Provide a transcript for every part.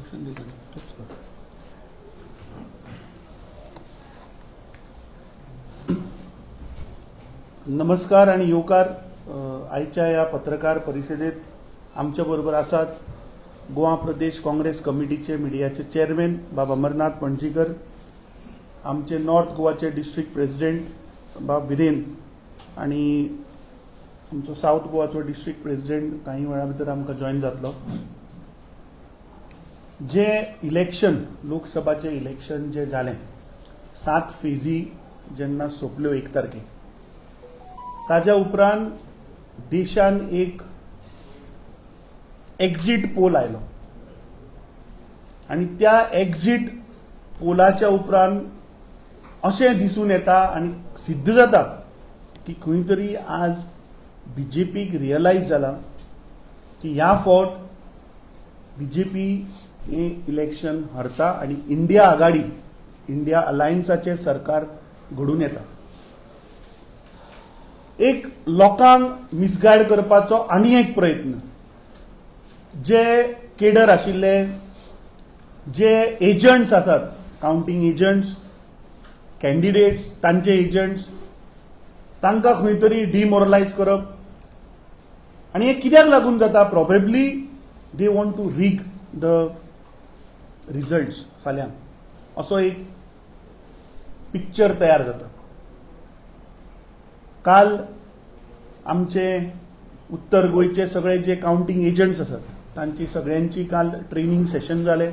Introduction देता तूच कर. नमस्कार आणि योकार. आजच्या या पत्रकार परिषदेत आमच्या बरोबर आसात गोवा प्रदेश काँग्रेस कमिटीचे मिडियाचे चेअरमॅन बाब अमरनाथ पणजीकर, आमचे नॉर्थ गोवाचे डिस्ट्रिक्ट प्रेसिडेंट बाब विरेंद्र आणि आमचो साऊथ गोवाचो डिस्ट्रिक्ट प्रेसिडेंट काही वेळा भितर आमकां जॉईन जातलो. जे इलेक्शन लोकसभाचे इलेक्शन जे जालें 7 फेजी जेन्ना सोंपल्यो 1 तारखेक, ताज्या उपरांत देशान एक एक्झिट पोल आयलो आणि त्या एक्झिट पोलाच्या उपरांत अशें दिसून येता आणि सिद्ध जाता की खंय तरी आज बीजेपीक रियलायज जाला की ह्या फावट बीजेपी हे इलेक्शन हरता आणि इंडिया आघाडी, इंडिया अलायन्साचे सरकार घडून येता. एक लोकांक मिसगायड करपाचो आनी एक प्रयत्न, जे केडर आशिल्ले, जे एजंट्स आसात, काउंटिंग एजंट्स, कॅन्डिडेट्स, तांचे एजंट्स, तांकां खंय तरी डिमोरलायज करप. आणि हे कित्याक लागून जाता? Probably they want to rig the results. फाल्यां असो एक पिक्चर तयार जाता. काल आमचे उत्तर गोंयचे सगळे जे काउंटिंग एजंट्स आसात तांची सगळ्यांची काल ट्रेनिंग सेशन जालें.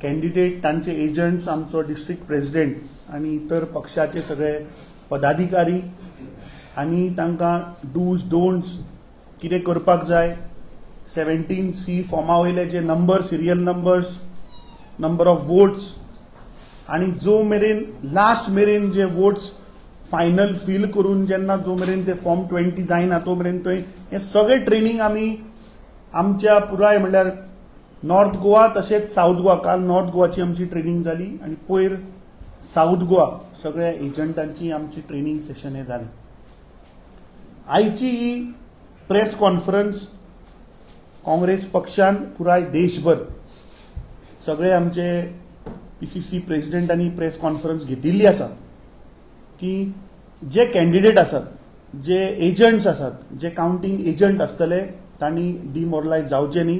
कॅन्डिडेट, तांचे एजंट्स, आमचो डिस्ट्रिक्ट प्रेसिडेंट आणि इतर पक्षाचे सगळे पदाधिकारी आणि तांकां डूज डोंट्स कितें करपाक जाय, 17C फॉर्मा वयले जे number, serial numbers, number of votes आणि जो मेरेन लास्ट मेरेन जे वोट्स फायनल फील करून जेन्ना जो मेरेन ते फॉर्म 20 जायना तो मेरेन थंय हे सगळे ट्रेनिंग आमी आमच्या पुराय म्हणल्यार नॉर्थ गोवा तशेंच साऊथ गोवा, काल नॉर्थ गोवाची आमची ट्रेनिंग जाली आणि पयर साऊथ गोवा सगळ्या एजंटांची आमची ट्रेनिंग सेशन हे जालें. आयची ही प्रेस कॉन्फरन्स काँग्रेस पक्षान पुराय देशभर सगळे आमचे PCC प्रेसिडेंटांनी प्रेस कॉन्फरन्स घेतिल्ली आसा की जे कॅन्डिडेट आसात, जे एजंट्स आसात, जे काउंटिंग एजंट आसतले तांणी डिमोरलायज जावचे न्ही.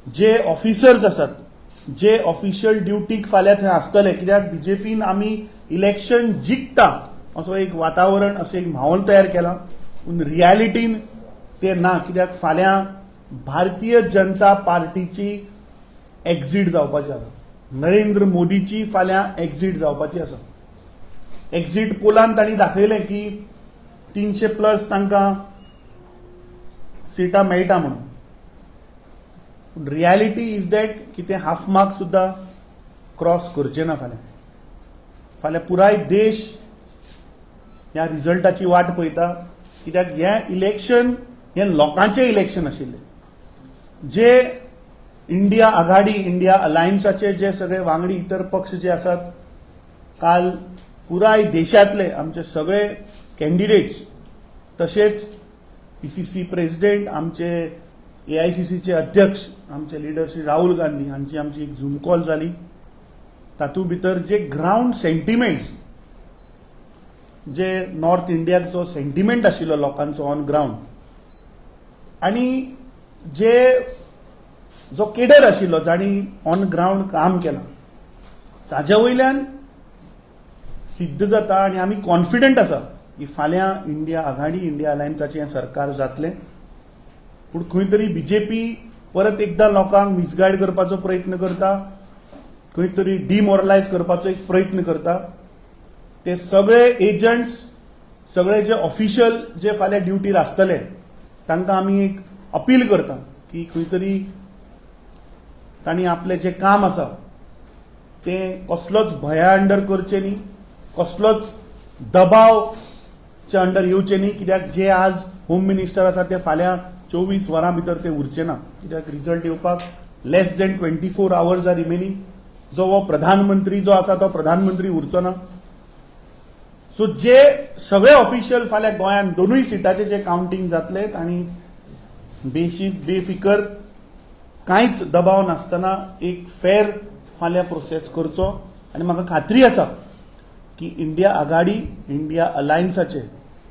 जे ऑफिसर्स आसात, जे ऑफिशियल ड्युटीक फाल्यां थंय आसतले, कित्याक बीजेपीन आमी इलेक्शन जिखता असो एक वातावरण, असो एक माहोल तयार केला. पूण रियालिटीन ते ना, कित्याक फाल्यां भारतीय जनता पार्टीची एक्झिट जावपाची आसा. नरेंद्र मोदीची फाल्यां एक्झिट जावपाची आसा. एक्झिट पोलान तांणी दाखयलें की 300+ तांकां सिटां मेळटा म्हणून. पूण रियालिटी इज दॅट की ते हाफ मार्क सुद्दां क्रॉस करचे ना फाल्यां. फाल्यां पुराय देश ह्या रिजल्टाची वाट पळयता, कित्याक हें इलेक्शन हें लोकांचें इलेक्शन आशिल्लें. जे इंडिया आघाडी, इंडिया अलायन्साचे जे सगळे वांगडी इतर पक्ष जे आसात, काल पुराय देशांतले आमचे सगळे कॅन्डिडेट्स तशेंच PCC प्रेसिडेंट, आमचे AICCचे अध्यक्ष, आमचे लीडर श्री राहुल गांधी हांची आमची एक झूम कॉल जाली. तातूंत भितर जे ग्राउंड सेंटिमेंट्स, जे नॉर्थ इंडियाक जो सेंटिमेंट आशिल्लो लोकांचो ऑन ग्राउंड, आणि जो केडर आशिल्लो जाणी ऑन ग्राउंड काम केलां, ताज्या वयल्यान सिद्ध जाता आणि आमी कॉन्फिडंट आसा की फाल्यां इंडिया आघाडी, इंडिया अलायन्साचें हें सरकार जातलें. पूण खंय तरी बीजेपी परत एकदां लोकांक मिसगायड करपाचो प्रयत्न करता, खंय तरी डिमोरलायज करपाचो एक प्रयत्न करता. ते सगळे एजंट्स, सगळे जे ऑफिशियल जे फाल्यां ड्युटीर आसतले तांकां आमी एक अपील करता की खंय तरी तांणी आपलें जें काम आसा तें कसलोच भया अंडर करचें न्ही, कसलोच दबावच्या अंडर येवचें न्ही. कित्याक जे आज होम मिनिस्टर आसा ते फाल्यां 24 वरां भितर ते उरचे ना, कित्याक रिजल्ट येवपाक लेस दॅन 24 hours आर रिमेनिंग. जो हो प्रधानमंत्री जो आसा तो प्रधानमंत्री उरचो ना. सो जे सगळे ऑफिशियल फाल्यां गोंयांत दोनूय सिटाचे जे काउंटिंग जातले आणि बेफिकर कांयच दबाव नासतना एक फेर फाल्यां प्रोसेस करचो आनी म्हाका खात्री आसा की इंडिया आघाडी इंडिया अलायन्साचे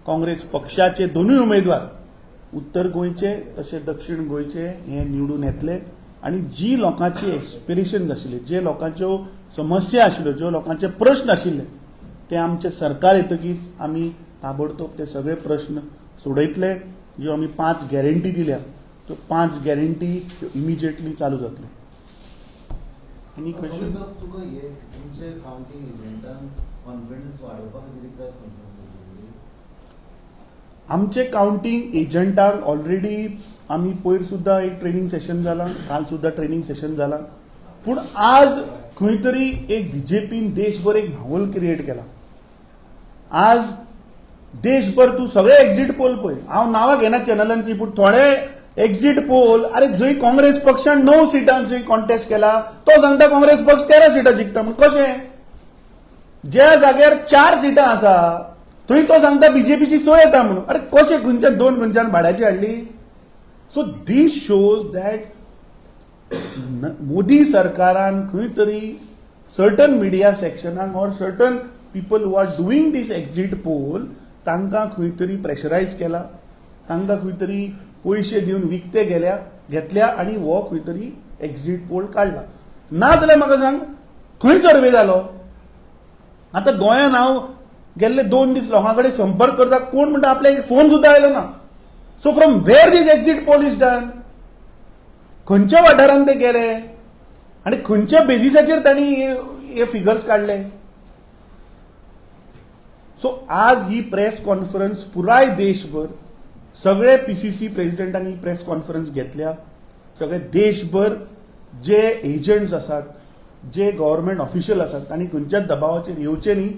काँग्रेस पक्षाचे दोनूय उमेदवार उत्तर गोंयचे तशें दक्षिण गोंयचे हे निवडून येतले आनी जी लोकांची एस्पिरेशन्स आशिल्ले जे लोकांच्यो समस्या आशिल्ल्यो ज्यो लोकांचे प्रश्न आशिल्ले ते आमचे सरकार येतकीच आमी ताबडतोब ते सगळे प्रश्न सोडयतले. ज्यो आमी 5 गॅरंटी दिल्या त्यो 5 गॅरंटी इमिजिएटली चालू जातल्यो. Any question? तुका हे तुमचे काउंटिंग एजंटान कॉन्फिडन्स वाडोवपा खातीर प्रेस कॉन्फरन्स घेतली. आमचे काउंटिंग एजंटांक ऑलरेडी आमी पयर सुद्दां एक ट्रेनिंग सेशन जालां, काल सुद्दां ट्रेनिंग सेशन जालां, पूण आज खंय तरी एक बीजेपीन देशभर एक माहोल क्रिएट केला. आज देशभर तूं सगळे एक्झिट पोल पळय, हांव नांवां घेना चॅनलांची, पूण थोडे एक्झिट पोल अरे जंय काँग्रेस पक्षान 9 सिटांचो कॉन्टेस्ट केला तो सांगता काँग्रेस पक्ष 13 सिटां जिखता म्हण. कशें? ज्या जाग्यार 4 सिटां आसा थंय तो सांगता बीजेपीची सोय येता म्हणून. अरे कशें खंयच्यान 2 खंयच्यान भाड्याची हाडली? So this shows that Modi सरकारान खंय तरी सर्टन मिडिया सेक्शनाक or certain people who are doing this exit poll तांकां खंय तरी प्रेशरायज केला, तांकां खंय तरी पयशे दिवन विकते घेतल्या आनी हो खंय तरी एक्झिट पोल काडला. नाजाल्यार म्हाका सांग खंय सर्वे जालो? आतां गोंयांत हांव गेल्ले 2 दीस लोकां कडेन संपर्क करता, कोण म्हणटा आपल्याक फोन सुद्दां आयलो ना. So from where this exit poll is done? खंयच्या वाठारांत ते गेले आनी खंयच्या बेजिसाचेर तांणी हे फिगर्स काडले? सो आज ही प्रेस कॉन्फरन्स पुराय देशभर सगळे पीसीसी प्रेसिडेंटांनी प्रेस कॉन्फरन्स घेतल्या. सगळे देशभर जे एजंट्स आसात, जे गव्हर्नमेंट ऑफिशियल आसात तांणी खंयच्याच दबावाचेर येवचे न्ही.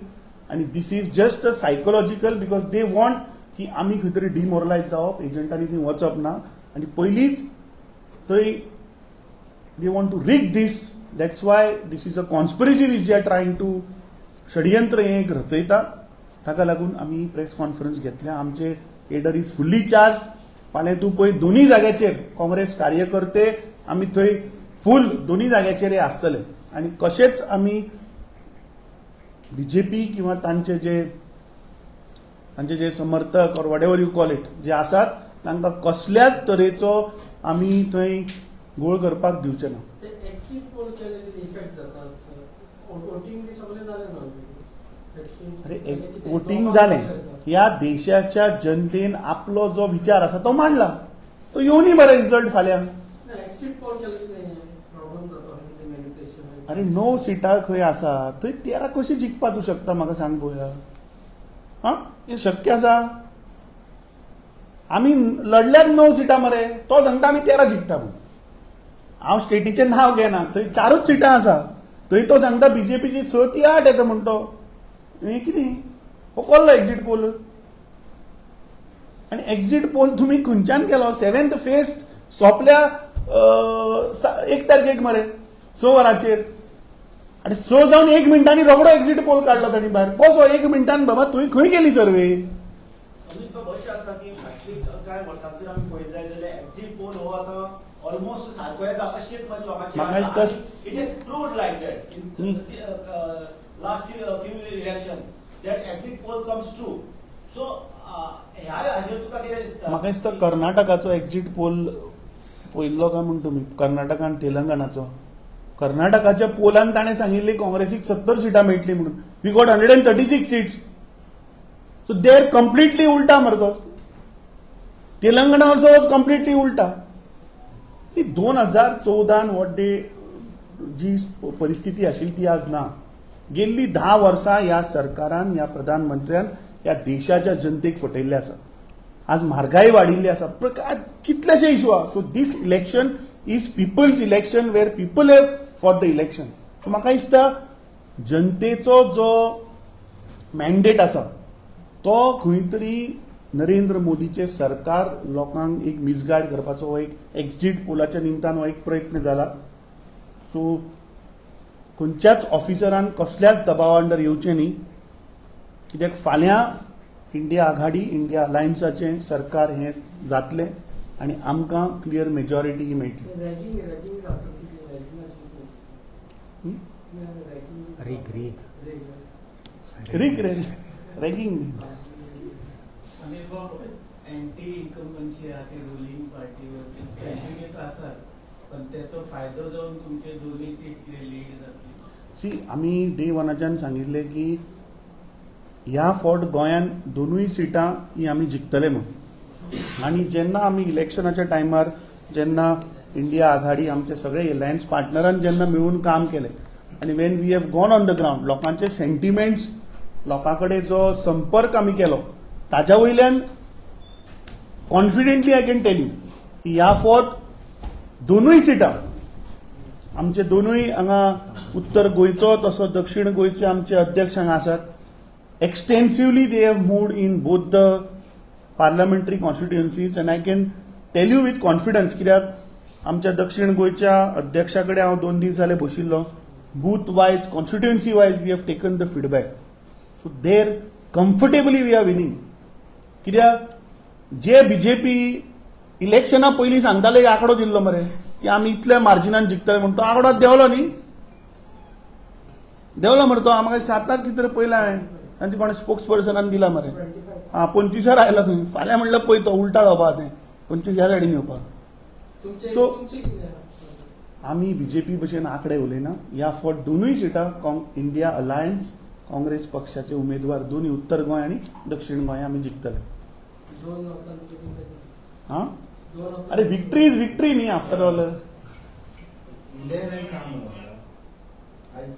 आनी this is just a psychological because they want की आमी खंय तरी डिमोरलायज जावप, एजंटांनी थंय वचप ना आनी पयलींच थंय they want to rig this. That's why this is a conspiracy which they are trying to षडयंत्र हे एक रचयता. ताका लागून आमी प्रेस कॉन्फरन्स घेतल्या. आमचे केडर इज फुल्ली चार्ज. फाल्यां तूं पळय दोनूय जाग्याचेर काँग्रेस कार्यकर्ते आमी थंय फूल दोनूय जाग्याचेर हे आसतले आनी कशेंच आमी बीजेपी किंवा तांचे जे समर्थक or what ever you call it जे आसात तांकां कसल्याच तरेचो आमी थंय घोळ करपाक दिवचे ना. अरे वोटिंग जालें, ह्या देशाच्या जनतेन आपलो जो विचार आसा तो मांडला, तो येवनी बरे रिजल्ट फाल्यां. अरे 9 सिटां खंय आसा थंय 13 कशी जिखपा तूं शकता म्हाका सांग पळोवया. हां हें शक्य आसा? आमी लढल्यात 9 सिटां मरे, तो सांगता आमी 13 जिखता म्हणून. हांव स्टेटीचें नांव घेना, थंय 4च सिटां आसा, थंय तो सांगता बीजेपीची 6 ती 8 येता म्हणटो. हें कितें? हो कसलो एक्झिट पोल? आनी एक्झिट पोल तुमी खंयच्यान केलो? 7th फेज सोंपल्या 1 तारखेक मरे 6 वरांचेर आनी 6 जावन 1 मिनटांनी रोखडो एक्झिट पोल काडलो तांणी भायर. कसो 1 मिनटान? बाबा तुवें खंय केली सर्वे? अशें आसा की फाटली कांय वर्सांचेर आमी पळयत जायत जाल्यार एक्झिट पोल हो आतां ऑलमोस्ट सारको येता अशेंच मध्ये लोकांचे म्हाका दिसता it is proved like that in last few elections that exit poll comes true. So ह्या हाजेर तुका कितें दिसता? म्हाका दिसता कर्नाटकाचो एक्झिट पोल पळयल्लो काय म्हण तुमी? कर्नाटक आनी तेलंगणाचो. कर्नाटकाच्या पोलान ताणें सांगिल्ली काँग्रेसीक 70 सिटां मेळटली म्हणून. We got 136 seats. So they are completely उल्टा मरे. तेलंगणा ऑल्सो वॉज कम्प्लिटली उल्टा. 2014 वॉट डे जी परिस्थिती आशिल्ली ती आज ना. गेल्ली 10 वर्सां ह्या सरकारान ह्या प्रधानमंत्र्यान ह्या देशाच्या जनतेक फटयल्ले आसा. आज म्हारगाय वाडिल्ली आसा, कितलेशे इशू आहा. So this election is people's election where people have fought the election. सो म्हाका दिसता जनतेचो जो मॅन्डेट आसा तो खंय तरी नरेंद्र मोदीचे सरकार लोकांक एक मिसगायड करपाचो हो एक एक्झिट पोलाच्या निमतान हो एक प्रयत्न जाला. सो खंयच्याच ऑफिसरान कसल्याच दबावा अंडर येवचें न्ही, कित्याक फाल्यां इंडिया आघाडी इंडिया अलायन्साचें सरकार हें जातलें आनी आमकां क्लियर मेजॉरिटी मेळटली. रीग रॅगिंग आणि अँटी इन्कम्बन्सी आहे ते रुलिंग पार्टीवरती कंटिन्युअस आसात पण त्याचो फायदो जावन तुमचे दोन्ही सीट लीड जातली. सी आमी डे वनाच्यान सांगिल्लें की ह्या फावट गोंयान दोनूय सिटां ही आमी जिखतले म्हणून. आनी जेन्ना आमी इलेक्शनाच्या टायमार जेन्ना इंडिया आघाडी आमचे सगळे अलायन्स पार्टनरान जेन्ना मेळून काम केलें आनी when we have gone on the ground लोकांचे सेंटिमेंट्स लोकां कडेन जो संपर्क आमी केलो ताच्या वयल्यान confidently I can tell you की ह्या फावट दोनूय सिटां आमचे दोनूय हांगा उत्तर गोंयचो तसो दक्षिण गोंयचे आमचे अध्यक्ष हांगा आसात. Extensively they have moved in both the parliamentary constituencies and I can tell you with confidence कित्याक आमच्या दक्षिण गोंयच्या अध्यक्षा कडेन हांव 2 दीस जाले बशिल्लो. Booth wise constituency wise we have taken the feedback so there comfortably we are winning. कित्याक जे बीजेपी इलेक्शना पयलीं सांगताले एक आंकडो दिल्लो मरे की आमी इतल्या मार्जिनान जिखतले म्हणून तो आंकडो देंवलो न्ही. देंवलो मरे तो आमकां 7 कितें तरी पयलें हांवें तांचे कोण स्पोक्स पर्सनान दिला मरे. 25 आयलो थंय फाल्यां म्हणलं पळय तो उलटा जावपा तें 25 ह्या सायडीन येवपाक. सो आमी बीजेपी भशेन आंकडे उलयना. ह्या फावट दोनूय सिटां इंडिया अलायन्स काँग्रेस पक्षाचे उमेदवार दोन्ही उत्तर गोंय आनी दक्षिण गोंय आमी जिखतले. हां अरे विक्ट्री इज विक्ट्री न्ही आफ्टर ऑल. इंडियन लाईन सांग मला. आयज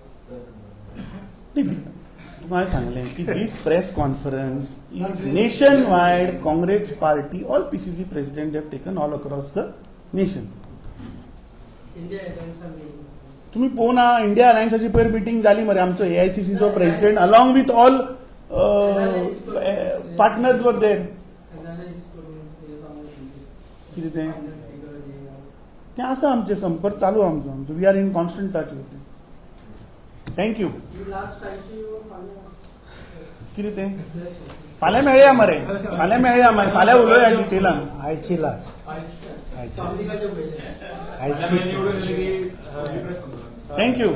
तुका हांवें सांगलें की this press conference is nationwide Congress party all PCC president have taken all across the nation. तुम्ही पळोवना इंडिया अलायन्साची पयर मिटींग जाली मरे आमचो AICCचो president along with all partners वर देर. कितें तें आसा आमचे संपर्क चालू आमचो we are in constant touch with them. Thank you. कितें तें फाल्यां मेळया मरे फाल्यां उलोवया डिटेलान. आयची लास्ट थँक्यू.